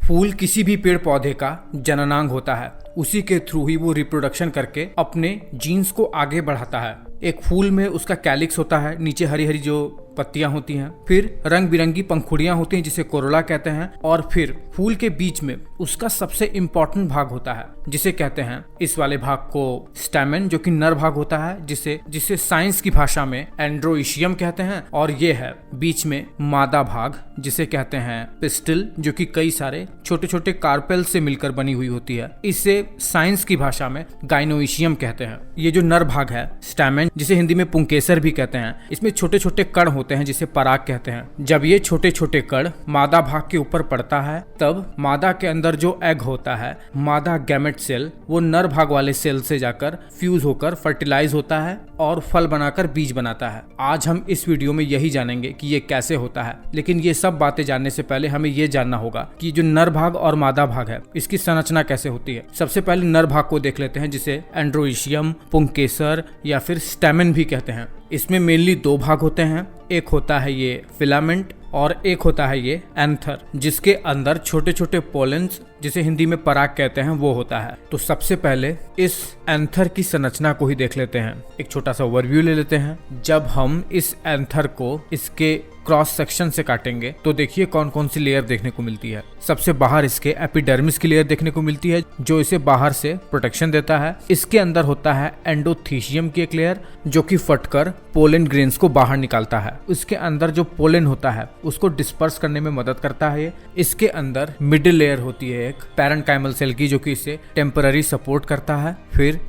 फूल किसी भी पेड़ पौधे का जननांग होता है। उसी के थ्रू ही वो रिप्रोडक्शन करके अपने जीन्स को आगे बढ़ाता है। एक फूल में उसका कैलिक्स होता है, नीचे हरी हरी जो पत्तियां होती हैं, फिर रंग बिरंगी पंखुड़ियां होती हैं जिसे कोरोला कहते हैं, और फिर फूल के बीच में उसका सबसे इम्पोर्टेंट भाग होता है जिसे कहते हैं, इस वाले भाग को स्टैमेन जो कि नर भाग होता है, जिसे साइंस की भाषा में एंड्रोइशियम कहते हैं, और ये है बीच में मादा भाग जिसे कहते हैं पिस्टिल, जो कि कई सारे छोटे छोटे कार्पेल से मिलकर बनी हुई होती है। इसे साइंस की भाषा में गाइनोइशियम कहते हैं। ये जो नर भाग है स्टैमेन, जिसे हिंदी में पुंकेसर भी कहते हैं, इसमें छोटे छोटे कण होते हैं जिसे पराग कहते हैं। जब ये छोटे छोटे कण मादा भाग के ऊपर पड़ता है, तब मादा के अंदर जो एग होता है, मादा गैमेट सेल, वो नर भाग वाले सेल से जाकर फ्यूज होकर फर्टिलाइज होता है और फल बनाकर बीज बनाता है। आज हम इस वीडियो में यही जानेंगे कि ये कैसे होता है। लेकिन ये सब बातें जानने से पहले हमें ये जानना होगा कि जो नर भाग और मादा भाग है, इसकी संरचना कैसे होती है। सबसे पहले नर भाग को देख लेते हैं, जिसे एंड्रोइशियम, पुंकेसर या फिर स्टैमेन भी कहते हैं। इसमें मेनली दो भाग होते हैं। एक होता है ये फिलामेंट और एक होता है ये एंथर, जिसके अंदर छोटे छोटे पोलेंस, जिसे हिंदी में पराग कहते हैं, वो होता है। तो सबसे पहले इस एंथर की संरचना को ही देख लेते हैं। एक छोटा सा ओवरव्यू ले लेते हैं। जब हम इस एंथर को इसके क्रॉस सेक्शन से काटेंगे तो देखिए कौन कौन सी लेयर देखने को मिलती है। सबसे बाहर इसके एपिडर्मिस की लेयर देखने को मिलती है, जो इसे बाहर से प्रोटेक्शन देता है। इसके अंदर होता है एंडोथीशियम की एक लेयर, जो कि फटकर पोलन ग्रेन्स को बाहर निकालता है। उसके अंदर जो पोलन होता है उसको डिस्पर्स करने में मदद करता है। इसके अंदर मिडिल लेयर होती है एक पैरेन्काइमल सेल की, जो कि इसे टेम्पररी सपोर्ट करता है। फिर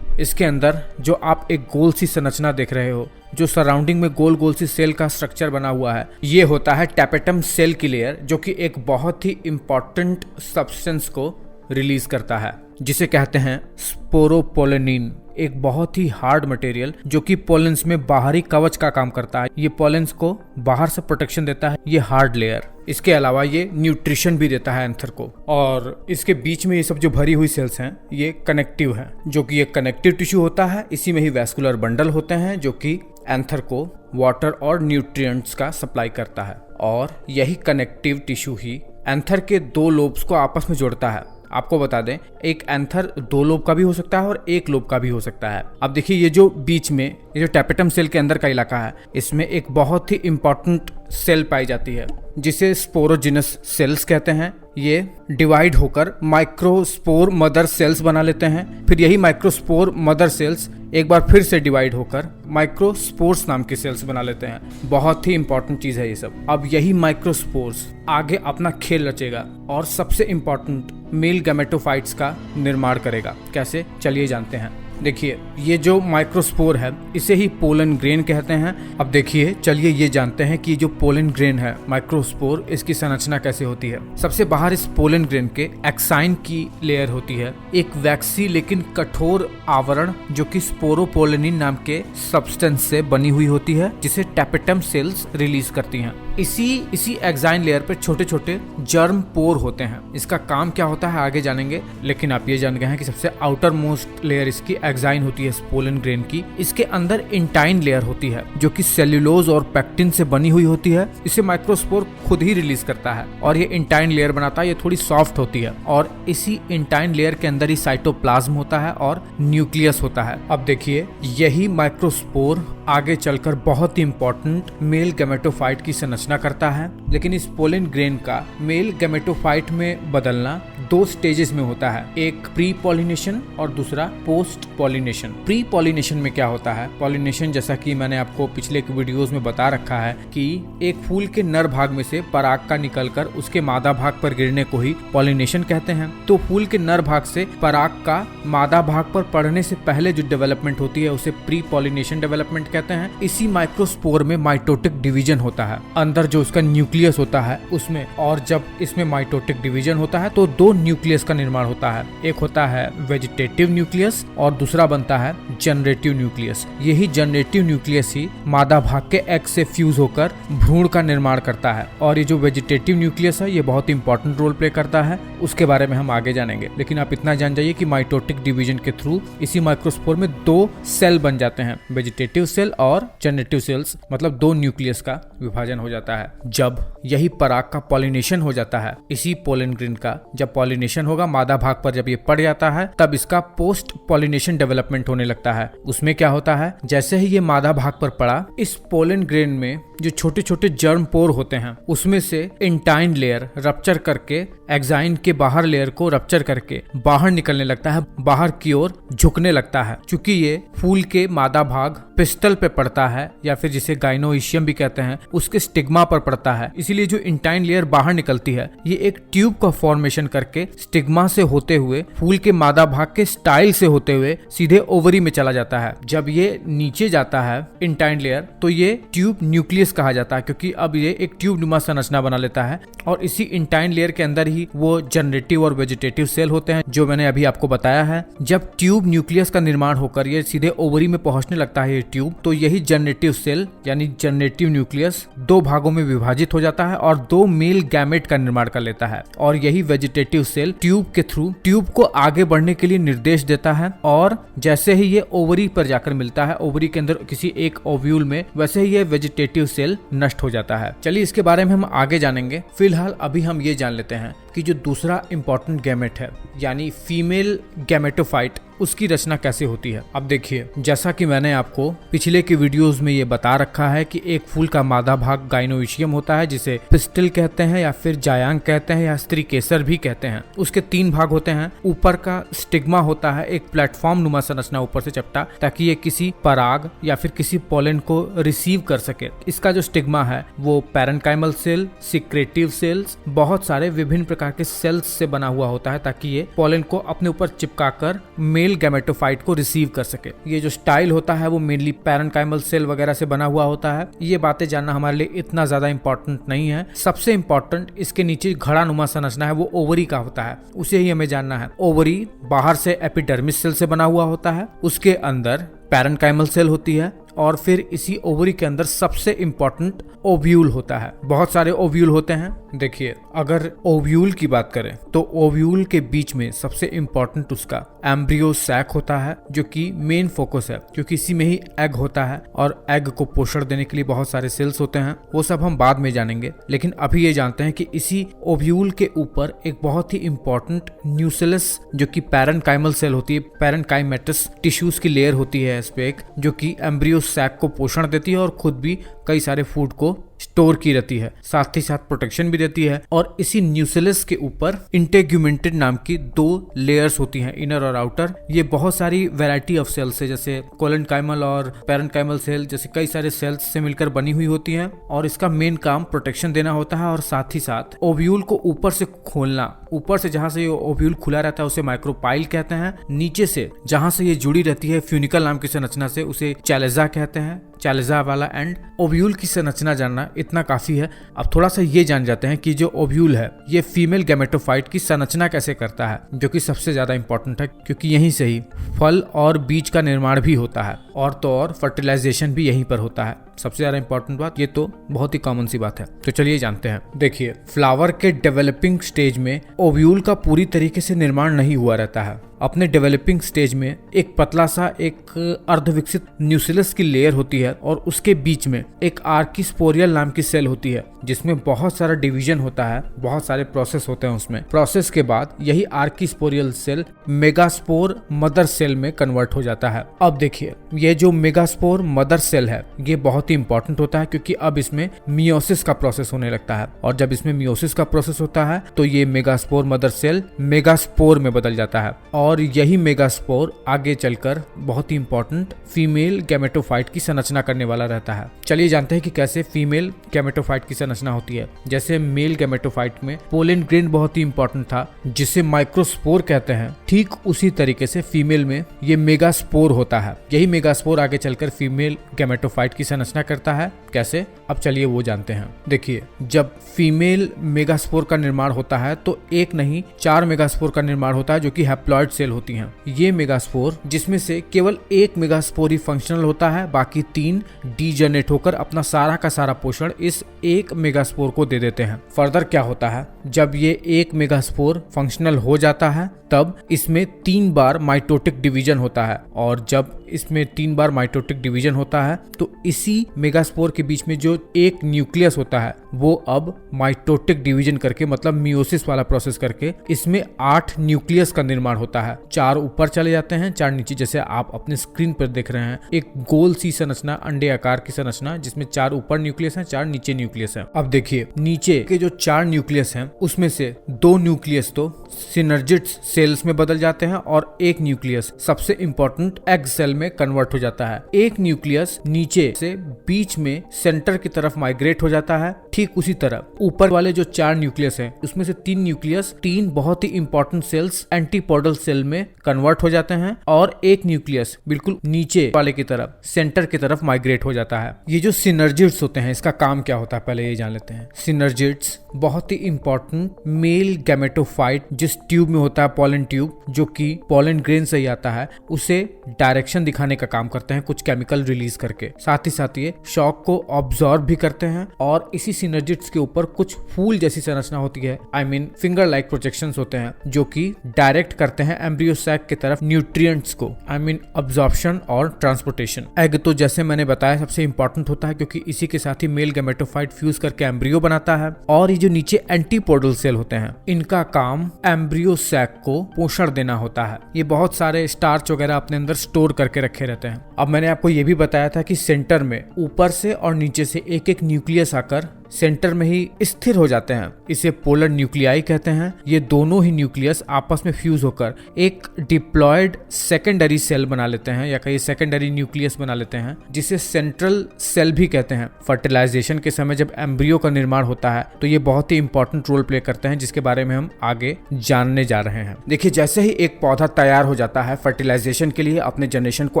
इसके अंदर जो आप एक गोल सी संरचना देख रहे हो, जो सराउंडिंग में गोल गोल सी सेल का स्ट्रक्चर बना हुआ है, ये होता है टैपेटम सेल की लेयर, जो कि एक बहुत ही इंपॉर्टेंट सब्सटेंस को रिलीज करता है, जिसे कहते हैं स्पोरोपोलेनिन। एक बहुत ही हार्ड मटेरियल जो कि पोलेंस में बाहरी कवच का काम करता है। ये पोलेंस को बाहर से प्रोटेक्शन देता है, ये हार्ड लेयर। इसके अलावा ये न्यूट्रिशन भी देता है एंथर को। और इसके बीच में ये सब जो भरी हुई सेल्स हैं, ये कनेक्टिव हैं, जो कि एक कनेक्टिव टिश्यू होता है। इसी में ही वैस्कुलर बंडल होते हैं, जो कि एंथर को वाटर और न्यूट्रिएंट्स का सप्लाई करता है। और यही कनेक्टिव टिश्यू ही एंथर के दो लोब्स को आपस में जोड़ता है। आपको बता दें, एक एंथर दो लोब का भी हो सकता है और एक लोब का भी हो सकता है। अब देखिए, ये जो बीच में ये जो टैपेटम सेल के अंदर का इलाका है, इसमें एक बहुत ही इंपॉर्टेंट सेल पाई जाती है, जिसे स्पोरोजिनस सेल्स कहते हैं। ये डिवाइड होकर माइक्रोस्पोर मदर सेल्स बना लेते हैं। फिर यही माइक्रोस्पोर मदर सेल्स एक बार फिर से डिवाइड होकर माइक्रोस्पोर्स नाम के सेल्स बना लेते हैं। बहुत ही इंपॉर्टेंट चीज है ये सब। अब यही माइक्रोस्पोर्स आगे अपना खेल रचेगा और सबसे इंपॉर्टेंट मेल गैमेटोफाइट्स का निर्माण करेगा। कैसे, चलिए जानते हैं। देखिए, ये जो माइक्रोस्पोर है, इसे ही पोलन ग्रेन कहते हैं। अब देखिए, चलिए ये जानते हैं कि जो पोलन ग्रेन है, माइक्रोस्पोर, इसकी संरचना कैसे होती है। सबसे बाहर इस पोलन ग्रेन के एक्साइन की लेयर होती है, एक वैक्सी लेकिन कठोर आवरण, जो कि स्पोरोपोलेनिन नाम के सब्सटेंस से बनी हुई होती है, जिसे टैपेटम सेल्स रिलीज करती हैं। इसी एक्साइन लेयर पे छोटे छोटे जर्म पोर होते हैं। इसका काम क्या होता है आगे जानेंगे, लेकिन आप ये जान गए हैं कि सबसे आउटर मोस्ट लेयर इसकी एक्साइन होती है पोलन ग्रेन की। इसके अंदर इंटाइन लेयर होती है, जो कि सेल्यूलोज और पेक्टिन से बनी हुई होती है। इसे माइक्रोस्पोर खुद ही रिलीज करता है और ये इंटाइन लेयर बनाता है। ये थोड़ी सॉफ्ट होती है और इसी इंटाइन लेयर के अंदर ही साइटोप्लाज्म होता है और न्यूक्लियस होता है। अब देखिए, यही माइक्रोस्पोर आगे चलकर बहुत ही इंपॉर्टेंट मेल गैमेटोफाइट की संरचना करता है। लेकिन इस पोलन ग्रेन का मेल गैमेटोफाइट में बदलना दो स्टेजेस में होता है, एक प्री पॉलिनेशन और दूसरा पोस्ट पॉलिनेशन। प्री पॉलिनेशन में क्या होता है, पॉलिनेशन जैसा कि मैंने आपको पिछले वीडियोस में बता रखा है कि एक फूल के नर भाग में से पराग का निकलकर उसके मादा भाग पर गिरने को ही पॉलिनेशन कहते हैं। तो फूल के नर भाग से पराग का मादा भाग पर पड़ने से पहले जो डेवलपमेंट होती है, उसे प्री पॉलिनेशन डेवलपमेंट कहते हैं। इसी माइक्रोस्पोर में माइटोटिक डिवीजन होता है, अंदर जो उसका न्यूक्लियस होता है उसमें। और जब इसमें माइटोटिक डिवीजन होता है तो दो दो न्यूक्लियस का निर्माण होता है। एक होता है वेजिटेटिव न्यूक्लियस और दूसरा बनता है जनरेटिव न्यूक्लियस। यही जनरेटिव न्यूक्लियस ही मादा भाग के एग से फ्यूज होकर भ्रूण का निर्माण करता है। और ये जो वेजिटेटिव न्यूक्लियस है ये बहुत इंपॉर्टेंट रोल प्ले करता है, उसके बारे में हम आगे जानेंगे। लेकिन आप इतना जान जाइए कि माइटोटिक डिवीजन के थ्रू इसी माइक्रोस्पोर में दो सेल बन जाते हैं, वेजिटेटिव सेल और जनरेटिव सेल्स, मतलब दो न्यूक्लियस का विभाजन हो जाता है। जब यही पराग का पॉलिनेशन हो जाता है, इसी पोलन ग्रेन का जब पॉलिनेशन होगा मादा भाग पर, जब ये पड़ जाता है तब इसका पोस्ट पॉलिनेशन डेवलपमेंट होने लगता है। उसमें क्या होता है, जैसे ही ये मादा भाग पर पड़ा, इस पोलन ग्रेन में जो छोटे छोटे जर्म पोर होते हैं उसमें से इंटाइन लेयर रप्चर करके एक्साइन के बाहर लेयर को रप्चर करके बाहर निकलने लगता है, बाहर की ओर झुकने लगता है। क्योंकि ये फूल के मादा भाग पिस्टल पे पड़ता है या फिर जिसे गाइनोइशियम भी कहते हैं, उसके स्टिग्मा पर पड़ता है, इसीलिए जो इंटाइन लेयर बाहर निकलती है ये एक ट्यूब का फॉर्मेशन करके स्टिग्मा से होते हुए फूल के मादा भाग के स्टाइल से होते हुए सीधे ओवरी में चला जाता है। जब ये नीचे जाता है इंटाइन लेयर तो ये ट्यूब न्यूक्लियस कहा जाता है, क्योंकि अब ये एक ट्यूब नुमा संरचना बना लेता है और इसी इंटाइन लेयर के अंदर ही वो जनरेटिव और वेजिटेटिव सेल होते हैं जो मैंने अभी आपको बताया है। जब ट्यूब न्यूक्लियस का निर्माण होकर ये सीधे ओवरी में पहुंचने लगता है ये ट्यूब, तो यही जनरेटिव सेल यानी जनरेटिव न्यूक्लियस दो भागों में विभाजित हो जाता है और दो मेल गैमेट का निर्माण कर लेता है। और यही वेजिटेटिव सेल ट्यूब के थ्रू ट्यूब को आगे बढ़ने के लिए निर्देश देता है और जैसे ही ये ओवरी पर जाकर मिलता है, ओवरी के अंदर किसी एक ओव्यूल में, वैसे ही ये वेजिटेटिव सेल नष्ट हो जाता है। चलिए इसके बारे में हम आगे जानेंगे। फिलहाल अभी हम ये जान लेते हैं कि जो दूसरा इंपॉर्टेंट गैमेट है यानी फीमेल गैमेटोफाइट, उसकी रचना कैसे होती है। अब देखिए, जैसा कि मैंने आपको पिछले के वीडियोस में ये बता रखा है कि एक फूल का मादा भाग गाइनोइशियम होता है जिसे पिस्टिल कहते हैं या फिर जायांग कहते हैं या स्त्री केसर भी कहते हैं। उसके तीन भाग होते हैं। ऊपर का स्टिग्मा होता है, एक प्लेटफॉर्म नुमा संरचना ऊपर से चपटा, ताकि ये किसी पराग या फिर किसी पोलन को रिसीव कर सके। इसका जो स्टिग्मा है वो पैरेन्काइमल सेल, सिक्रेटिव सेल्स, बहुत सारे विभिन्न प्रकार के सेल्स से बना हुआ होता है ताकि ये पोलन को अपने ऊपर चिपकाकर मेल गैमेटोफाइट को रिसीव कर सके। ये जो स्टाइल होता है वो मेनली पैरेन्काइमल सेल वगैरह से बना हुआ होता है। ये बातें जानना हमारे लिए इतना ज्यादा इंपॉर्टेंट नहीं है। सबसे इंपॉर्टेंट इसके नीचे घड़ा नुमा संरचना है वो ओवरी का होता है, उसे ही हमें जानना है। ओवरी बाहर से एपिडर्मिस सेल से बना हुआ होता है, उसके अंदर पैरेन्काइमल सेल होती है और फिर इसी ओवरी के अंदर सबसे इंपॉर्टेंट ओव्यूल होता है। बहुत सारे ओव्यूल होते हैं। देखिए, अगर ओव्यूल की बात करें तो ओव्यूल के बीच में सबसे इंपॉर्टेंट उसका एम्ब्रियो सैक होता है जो कि मेन फोकस है, क्योंकि इसी में ही एग होता है और एग को पोषण देने के लिए बहुत सारे सेल्स होते हैं। वो सब हम बाद में जानेंगे, लेकिन अभी ये जानते हैं कि इसी ओव्यूल के ऊपर एक बहुत ही इंपॉर्टेंट न्यूक्लियस जो कि पैरेन्काइमल सेल होती है, पैरेन्काइमेटस टिश्यूज की लेयर होती है इस पे एक, जो कि एम्ब्रियो सैक को पोषण देती है और खुद भी कई सारे फूड को स्टोर की रहती है, साथ ही साथ प्रोटेक्शन भी देती है। और इसी न्यूक्लियस के ऊपर इंटेग्यूमेंटेड नाम की दो लेयर्स होती हैं, इनर और आउटर। ये बहुत सारी वैरायटी ऑफ सेल्स है, जैसे कोलेनकाइमल और पैरेन्काइमल सेल जैसे कई सारे सेल्स से मिलकर बनी हुई होती हैं और इसका मेन काम प्रोटेक्शन देना होता है और साथ ही साथ ओव्यूल को ऊपर से खोलना। ऊपर से जहां से ये ओव्यूल खुला रहता है उसे माइक्रोपाइल कहते हैं। नीचे से जहां से ये जुड़ी रहती है फ्यूनिकल नाम की संरचना से, उसे चैलेजा कहते हैं, चैलेजा वाला एंड। ओव्यूल की संरचना जानना इतना काफी है। अब थोड़ा सा ये जान जाते हैं कि जो ओव्यूल है ये फीमेल गैमेटोफाइट की संरचना कैसे करता है, जो कि सबसे ज्यादा इंपॉर्टेंट है क्योंकि यहीं से ही फल और बीज का निर्माण भी होता है और तो और फर्टिलाइजेशन भी यहीं पर होता है। सबसे ज्यादा इंपॉर्टेंट बात, ये तो बहुत ही कॉमन सी बात है। तो चलिए जानते हैं। देखिए, फ्लावर के डेवलपिंग स्टेज में ओव्यूल का पूरी तरीके से निर्माण नहीं हुआ रहता है। अपने डेवलपिंग स्टेज में एक पतला सा एक अर्धविकसित न्यूक्लियस की लेयर होती है और उसके बीच में एक आर्किस्पोरियल नाम की सेल होती है जिसमें बहुत सारा डिवीजन होता है, बहुत सारे प्रोसेस होते हैं उसमें। प्रोसेस के बाद यही archesporial cell megaspore mother cell में कन्वर्ट हो जाता है। अब देखिए, ये जो मेगास्पोर मदर सेल है ये बहुत ही इंपॉर्टेंट होता है क्योंकि अब इसमें मियोसिस का प्रोसेस होने लगता है और जब इसमें मियोसिस का प्रोसेस होता है तो ये मेगास्पोर मदर सेल मेगास्पोर में बदल जाता है और और यही मेगास्पोर आगे चलकर बहुत ही इंपॉर्टेंट फीमेल गैमेटोफाइट की संरचना करने वाला रहता है। चलिए जानते हैं कि कैसे फीमेल गैमेटोफाइट की संरचना होती है। जैसे मेल गैमेटोफाइट में पोलन ग्रेन बहुत ही इंपॉर्टेंट था जिसे माइक्रोस्पोर कहते हैं, ठीक उसी तरीके से फीमेल में ये मेगास्पोर होता है। यही मेगास्पोर आगे चलकर फीमेल गैमेटोफाइट की संरचना करता है। कैसे, अब चलिए वो जानते हैं। देखिए, जब फीमेल मेगास्पोर का निर्माण होता है तो एक नहीं 4 मेगास्पोर का निर्माण होता है जो कि हैप्लॉइड सेल होती हैं। ये मेगास्पोर जिसमें से केवल एक मेगास्पोर ही फंक्शनल होता है, बाकी 3 डीजनरेट होकर अपना सारा का सारा पोषण इस एक मेगास्पोर को दे देते हैं। फर्दर क्या होता है, जब ये एक मेगास्पोर फंक्शनल हो जाता है तब इसमें 3 बार माइटोटिक डिवीजन होता है, और जब इसमें 3 बार माइटोटिक डिवीजन होता है तो इसी मेगास्पोर के बीच में जो एक न्यूक्लियस होता है वो अब माइटोटिक डिवीजन करके, मतलब मियोसिस वाला प्रोसेस करके, इसमें 8 न्यूक्लियस का निर्माण होता है। 4 ऊपर चले जाते हैं, 4 नीचे, जैसे आप अपने स्क्रीन पर देख रहे हैं। एक गोल सी संरचना, अंडे आकार की संरचना जिसमें 4 ऊपर न्यूक्लियस हैं, 4 नीचे न्यूक्लियस हैं। अब देखिए, नीचे के जो 4 न्यूक्लियस हैं उसमें से 2 न्यूक्लियस तो सिनर्जिड्स सेल्स में बदल जाते हैं और एक न्यूक्लियस सबसे इंपॉर्टेंट एग सेल में कन्वर्ट हो जाता है। एक न्यूक्लियस नीचे से बीच में सेंटर की तरफ माइग्रेट हो जाता है। ठीक उसी तरह ऊपर वाले जो 4 न्यूक्लियस हैं उसमें से 3 न्यूक्लियस 3 बहुत ही इंपॉर्टेंट सेल्स एंटीपोडल सेल में कन्वर्ट हो जाते हैं और एक न्यूक्लियस बिल्कुल नीचे वाले की तरफ सेंटर की तरफ माइग्रेट हो जाता है। ये जो सिनर्जिड्स होते हैं इसका काम क्या होता है पहले ये जान लेते हैं। सिनर्जिड्स बहुत ही इंपॉर्टेंट मेल गैमेटोफाइट जिस ट्यूब में होता है, पोलन ट्यूब, जो कि पोलन ग्रेन से ही आता है, उसे डायरेक्शन दिखाने का काम करते हैं कुछ केमिकल रिलीज करके। साथ ही साथ ये शॉक को ऑब्जॉर्ब भी करते हैं और इसी सिनर्जिड्स के ऊपर कुछ फूल जैसी संरचना होती है, I mean finger like projections होते हैं जो कि डायरेक्ट करते हैं एम्ब्रियो सैक की तरफ न्यूट्रिएंट्स को, आई मीन अब्जॉर्प्शन और ट्रांसपोर्टेशन। एग तो जैसे मैंने बताया सबसे इंपॉर्टेंट होता है क्योंकि इसी के साथ ही मेल गैमेटोफाइट फ्यूज करके एम्ब्रियो बनाता है, और ये जो नीचे एंटीपोडल सेल होते हैं इनका काम एम्ब्रियो सैक को पोषण देना होता है। ये बहुत सारे स्टार्च वगैरह अपने अंदर स्टोर करके रखे रहते हैं। अब मैंने आपको ये भी बताया था कि सेंटर में ऊपर से और नीचे से एक एक न्यूक्लियस आकर सेंटर में ही स्थिर हो जाते हैं। इसे पोलर न्यूक्लियाई कहते हैं। ये दोनों ही न्यूक्लियस आपस में फ्यूज होकर एक डिप्लॉयड सेकेंडरी सेल बना लेते हैं या कहीं सेकेंडरी न्यूक्लियस बना लेते हैं जिसे सेंट्रल सेल भी कहते हैं। फर्टिलाइजेशन के समय जब एम्ब्रियो का निर्माण होता है तो ये बहुत ही इंपॉर्टेंट रोल प्ले करते हैं जिसके बारे में हम आगे जानने जा रहे हैं। देखिए, जैसे ही एक पौधा तैयार हो जाता है फर्टिलाइजेशन के लिए, अपने जनरेशन को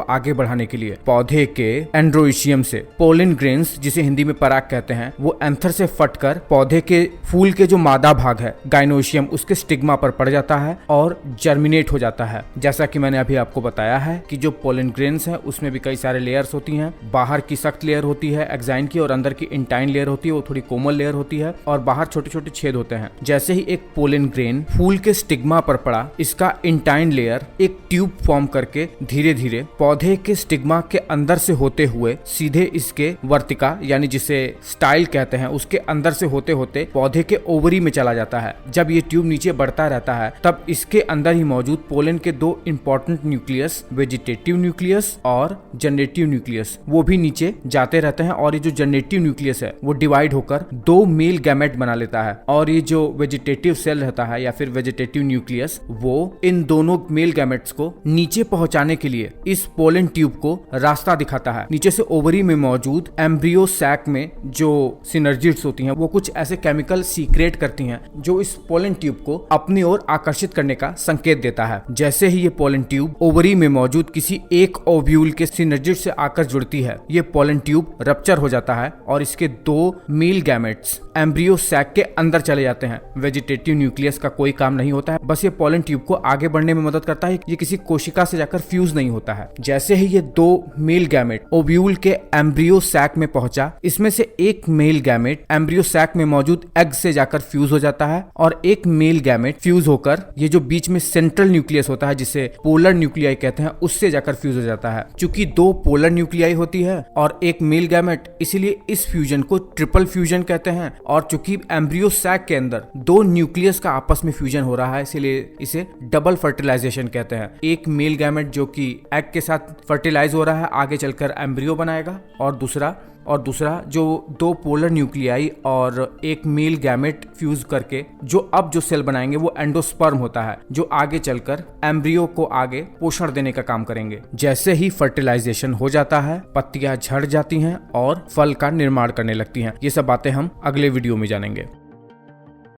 आगे बढ़ाने के लिए, पौधे के एंड्रोइशियम से पोलन ग्रेन्स, जिसे हिंदी में पराग कहते हैं, वो एंथर से फटकर पौधे के फूल के जो मादा भाग है गाइनोशियम, उसके स्टिग्मा पर पड़ जाता है और जर्मिनेट हो जाता है। जैसा कि मैंने अभी आपको बताया है कि जो पोलन ग्रेन्स है उसमें भी कई सारे लेयर्स होती हैं। बाहर की सख्त लेयर होती है एक्साइन की, और अंदर की इंटाइन लेयर होती है, वो थोड़ी कोमल लेयर होती है, और बाहर छोटे छोटे छेद होते हैं। जैसे ही एक पोलन ग्रेन फूल के स्टिग्मा पर पड़ा, इसका इंटाइन लेयर एक ट्यूब फॉर्म करके धीरे धीरे पौधे के स्टिग्मा के अंदर से होते हुए सीधे इसके वर्तिका, यानी जिसे स्टाइल कहते हैं, उसके अंदर से होते होते पौधे के ओवरी में चला जाता है। जब ये ट्यूब नीचे बढ़ता रहता है तब इसके अंदर ही मौजूद पोलन के 2 इंपॉर्टेंट न्यूक्लियस, वेजिटेटिव न्यूक्लियस और जनरेटिव न्यूक्लियस, वो भी नीचे जाते रहते हैं, और ये जो जनरेटिव न्यूक्लियस है वो डिवाइड होकर 2 मेल गैमेट बना लेता है, और ये जो वेजिटेटिव सेल रहता है या फिर वेजिटेटिव न्यूक्लियस, वो इन दोनों मेल गैमेट्स को नीचे पहुंचाने के लिए इस पोलन ट्यूब को रास्ता दिखाता है। नीचे से ओवरी में मौजूद एम्ब्रियो सैक में जो सिनर्जिड्स होती हैं वो कुछ ऐसे केमिकल सीक्रेट करती हैं जो इस पोलन ट्यूब को अपनी ओर आकर्षित करने का संकेत देता है। जैसे ही ये पोलन ट्यूब ओवरी में मौजूद किसी एक ओव्यूल के सिनर्जिड से आकर जुड़ती है, ये पोलन ट्यूब रप्चर हो जाता है और इसके 2 मेल गैमेट्स एम्ब्रियो सैक के अंदर चले जाते हैं। वेजिटेटिव न्यूक्लियस का कोई काम नहीं होता है, बस ये पोलन ट्यूब को आगे बढ़ने में मदद करता है। ये किसी कोशिका से जाकर फ्यूज नहीं होता है। जैसे ही ये 2 मेल गैमेट ओव्यूल के एम्ब्रियो सैक में पहुंचा, इसमें से एक मेल गैमेट एम्ब्रियो सैक में मौजूद एग से जाकर फ्यूज हो जाता है, और एक मेल गैमेट फ्यूज होकर ये जो बीच में सेंट्रल न्यूक्लियस होता है जिसे पोलर न्यूक्लियाई कहते हैं, उससे जाकर फ्यूज हो जाता है। चूंकि 2 पोलर न्यूक्लियाई होती है और एक मेल गैमेट, इसीलिए इस फ्यूजन को ट्रिपल फ्यूजन कहते हैं। और चूंकि एम्ब्रियो सैक के अंदर 2 न्यूक्लियस का आपस में फ्यूजन हो रहा है, इसीलिए इसे डबल फर्टिलाइजेशन कहते हैं। एक मेल गैमेट जो कि एग के साथ फर्टिलाइज हो रहा है आगे चलकर एम्ब्रियो बनाएगा, और दूसरा और दूसरा जो 2 पोलर न्यूक्लियाई और एक मेल गैमेट फ्यूज करके जो अब जो सेल बनाएंगे वो एंडोस्पर्म होता है, जो आगे चलकर एम्ब्रियो को आगे पोषण देने का काम करेंगे। जैसे ही फर्टिलाइजेशन हो जाता है, पत्तियां झड़ जाती हैं और फल का निर्माण करने लगती हैं। ये सब बातें हम अगले वीडियो में जानेंगे।